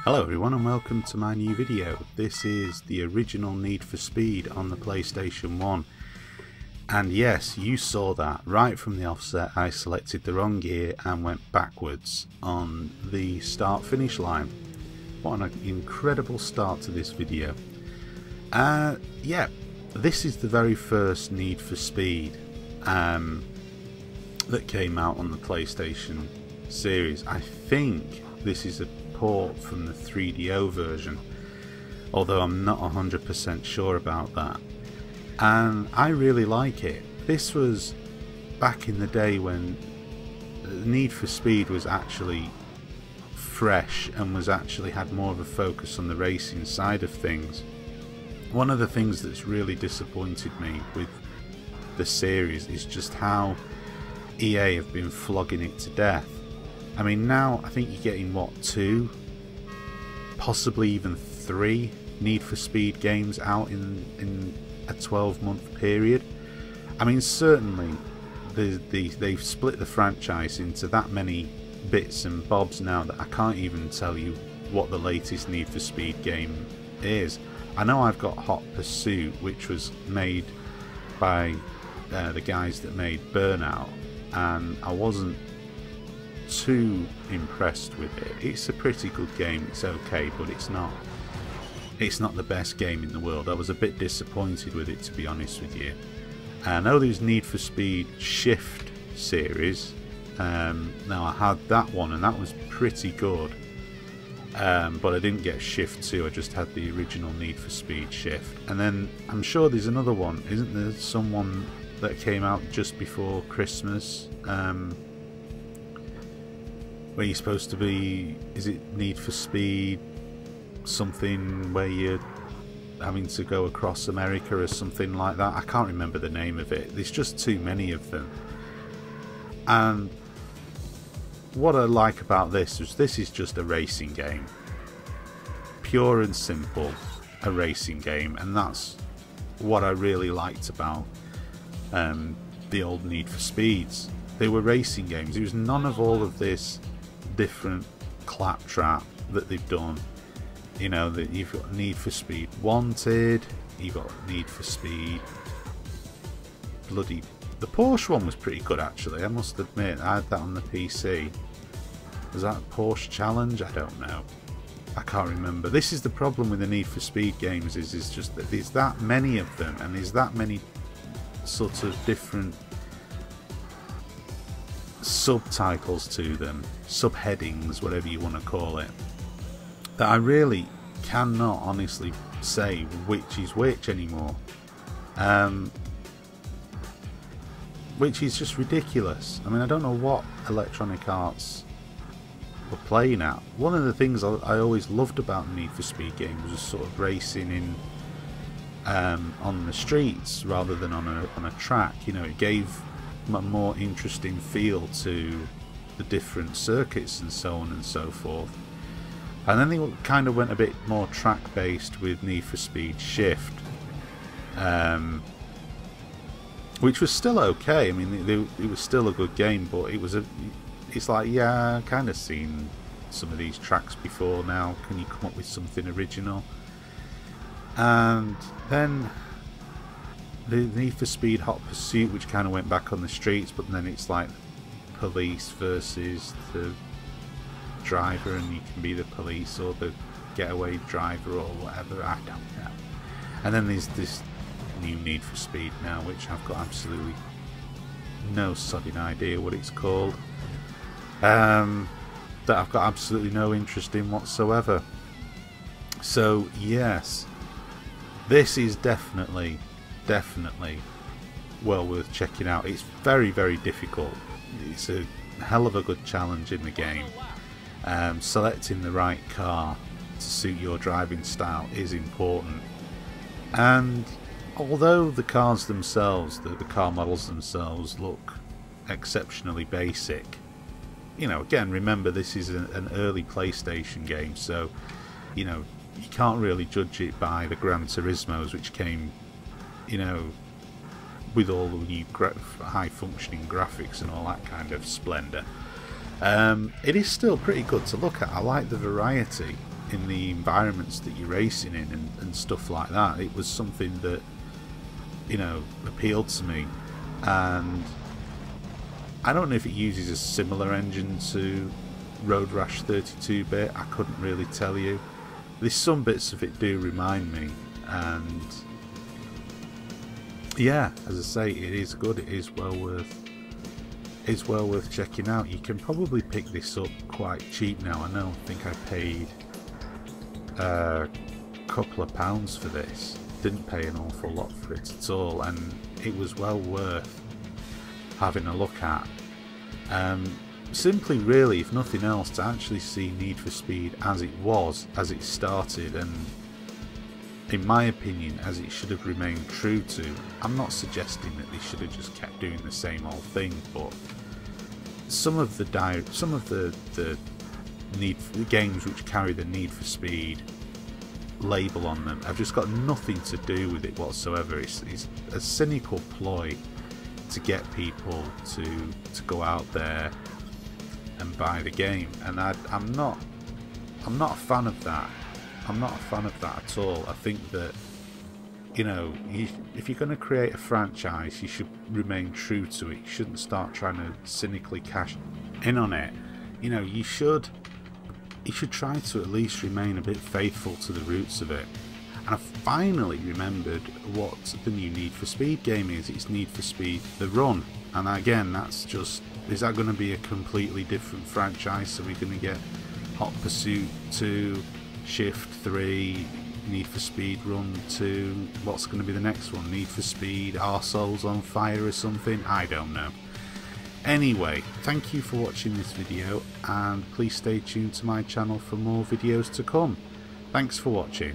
Hello everyone and welcome to my new video. This is the original Need for Speed on the PlayStation 1. And yes, you saw that. Right from the offset I selected the wrong gear and went backwards on the start finish line. What an incredible start to this video. Yeah, this is the very first Need for Speed that came out on the PlayStation series. I think this is a port from the 3DO version, although I'm not 100% sure about that, and I really like it. This was back in the day when Need for Speed was actually fresh and was actually had more of a focus on the racing side of things. One of the things that's really disappointed me with the series is just how EA have been flogging it to death. I mean, now I think you're getting, what, 2, possibly even 3 Need for Speed games out in a 12-month period. I mean, certainly they've split the franchise into that many bits and bobs now that I can't even tell you what the latest Need for Speed game is. I know I've got Hot Pursuit, which was made by the guys that made Burnout, and I wasn't too impressed with it. It's a pretty good game, it's okay, but it's not the best game in the world. I was a bit disappointed with it, to be honest with you. I know there's Need for Speed Shift series. Now I had that one and that was pretty good, but I didn't get Shift 2, I just had the original Need for Speed Shift. And then I'm sure there's another one, isn't there, someone that came out just before Christmas, where you're supposed to be, is it Need for Speed something, where you're having to go across America or something like that? I can't remember the name of it. There's just too many of them. And what I like about this is just a racing game. Pure and simple, a racing game. And that's what I really liked about the old Need for Speeds. They were racing games. There was none of all of this different claptrap that they've done. You know, that you've got Need for Speed Wanted, you've got Need for Speed bloody... The Porsche one was pretty good, actually, I must admit. I had that on the PC. Was that Porsche Challenge? I don't know. I can't remember. This is the problem with the Need for Speed games, is just that there's that many of them, and there's that many sort of different subtitles to them, subheadings, whatever you want to call it, that I really cannot honestly say which is which anymore, which is just ridiculous. I mean, I don't know what Electronic Arts were playing at. One of the things I always loved about Need for Speed games was sort of racing in on the streets rather than on a track. You know, it gave a more interesting feel to the different circuits and so on and so forth. And then they kind of went a bit more track based with Need for Speed Shift, which was still okay. I mean, it was still a good game, but it's like, yeah, I've kind of seen some of these tracks before now. Can you come up with something original? And then the Need for Speed Hot Pursuit, which kind of went back on the streets, but then it's like police versus the driver, and you can be the police or the getaway driver or whatever, I don't know. And then there's this new Need for Speed now, which I've got absolutely no sodding idea what it's called, that I've got absolutely no interest in whatsoever. So yes, this is definitely well worth checking out. It's very, very difficult. It's a hell of a good challenge in the game. Selecting the right car to suit your driving style is important. And although the cars themselves, the car models themselves, look exceptionally basic, you know, again, remember this is an early PlayStation game, so you know, you can't really judge it by the Gran Turismos, which came, you know, with all the new high functioning graphics and all that kind of splendour. It is still pretty good to look at. I like the variety in the environments that you're racing in and stuff like that. It was something that, you know, appealed to me. And I don't know if it uses a similar engine to Road Rash 32-bit. I couldn't really tell you. There's some bits of it do remind me, and yeah, as I say, it is good. It is well worth checking out. You can probably pick this up quite cheap now. I think I paid a couple of pounds for this. Didn't pay an awful lot for it at all, and it was well worth having a look at. Simply, really, if nothing else, to actually see Need for Speed as it was, as it started, and in my opinion, as it should have remained true to. I'm not suggesting that they should have just kept doing the same old thing, but some of the games which carry the Need for Speed label on them have just got nothing to do with it whatsoever. It's a cynical ploy to get people to go out there and buy the game, and I'm not a fan of that. I'm not a fan of that at all. I think that, you know, if you're going to create a franchise, you should remain true to it. You shouldn't start trying to cynically cash in on it. You know, you should try to at least remain a bit faithful to the roots of it. And I finally remembered what the new Need for Speed game is. It's Need for Speed The Run. And again, that's just, is that going to be a completely different franchise? So we're going to get Hot Pursuit 2, Shift 3, Need for Speed Run 2, what's going to be the next one? Need for Speed Our Souls on Fire or something? I don't know. Anyway, thank you for watching this video, and please stay tuned to my channel for more videos to come. Thanks for watching.